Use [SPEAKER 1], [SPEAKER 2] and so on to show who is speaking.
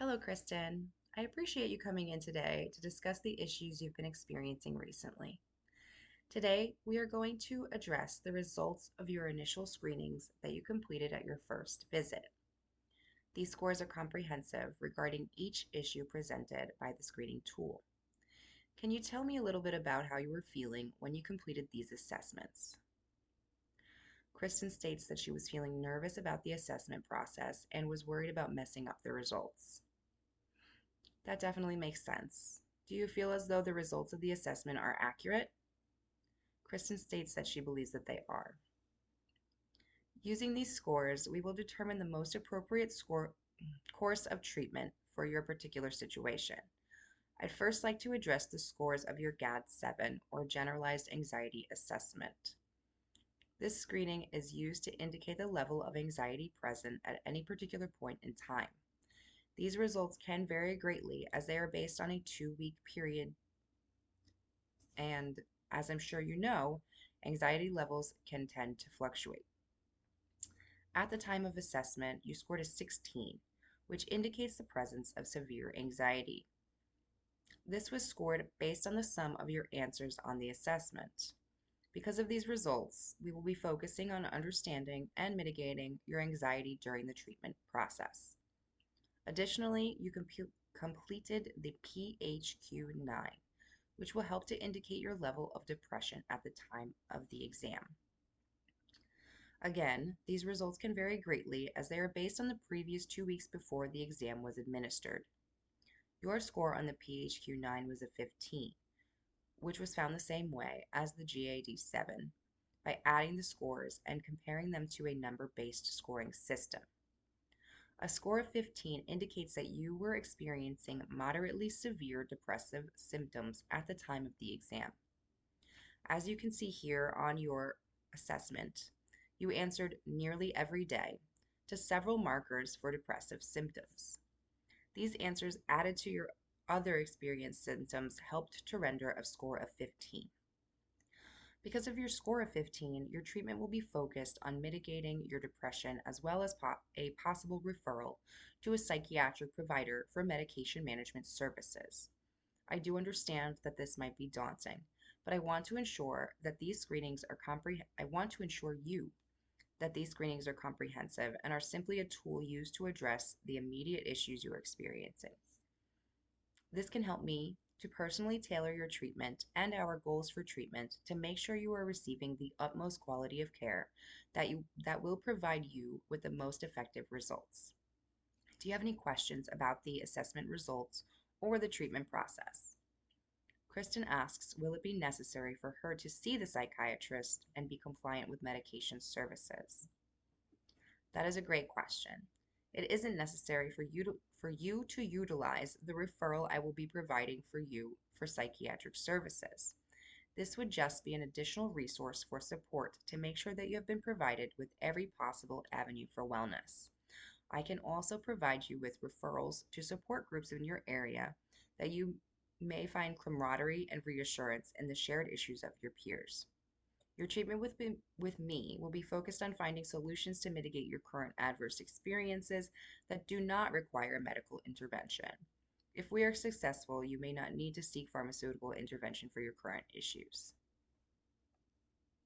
[SPEAKER 1] Hello, Kristen. I appreciate you coming in today to discuss the issues you've been experiencing recently. Today, we are going to address the results of your initial screenings that you completed at your first visit. These scores are comprehensive regarding each issue presented by the screening tool. Can you tell me a little bit about how you were feeling when you completed these assessments? Kristen states that she was feeling nervous about the assessment process and was worried about messing up the results. That definitely makes sense. Do you feel as though the results of the assessment are accurate? Kristen states that she believes that they are. Using these scores, we will determine the most appropriate course of treatment for your particular situation. I'd first like to address the scores of your GAD-7 or Generalized Anxiety Assessment. This screening is used to indicate the level of anxiety present at any particular point in time. These results can vary greatly as they are based on a 2-week period, and as I'm sure you know, anxiety levels can tend to fluctuate. At the time of assessment, you scored a 16, which indicates the presence of severe anxiety. This was scored based on the sum of your answers on the assessment. Because of these results, we will be focusing on understanding and mitigating your anxiety during the treatment process. Additionally, you completed the PHQ-9, which will help to indicate your level of depression at the time of the exam. Again, these results can vary greatly as they are based on the previous 2 weeks before the exam was administered. Your score on the PHQ-9 was a 15, which was found the same way as the GAD-7 by adding the scores and comparing them to a number-based scoring system. A score of 15 indicates that you were experiencing moderately severe depressive symptoms at the time of the exam. As you can see here on your assessment, you answered nearly every day to several markers for depressive symptoms. These answers added to your other experienced symptoms helped to render a score of 15. Because of your score of 15, your treatment will be focused on mitigating your depression as well as a possible referral to a psychiatric provider for medication management services. I do understand that this might be daunting, but I want to ensure that these screenings are I want to ensure you that these screenings are comprehensive and are simply a tool used to address the immediate issues you are experiencing. This can help me to personally tailor your treatment and our goals for treatment to make sure you are receiving the utmost quality of care that will provide you with the most effective results. Do you have any questions about the assessment results or the treatment process? Kristen asks, will it be necessary for her to see the psychiatrist and be compliant with medication services? That is a great question. It isn't necessary for you to utilize the referral I will be providing for you for psychiatric services. This would just be an additional resource for support to make sure that you have been provided with every possible avenue for wellness. I can also provide you with referrals to support groups in your area that you may find camaraderie and reassurance in the shared issues of your peers. Your treatment with me will be focused on finding solutions to mitigate your current adverse experiences that do not require medical intervention. If we are successful, you may not need to seek pharmaceutical intervention for your current issues.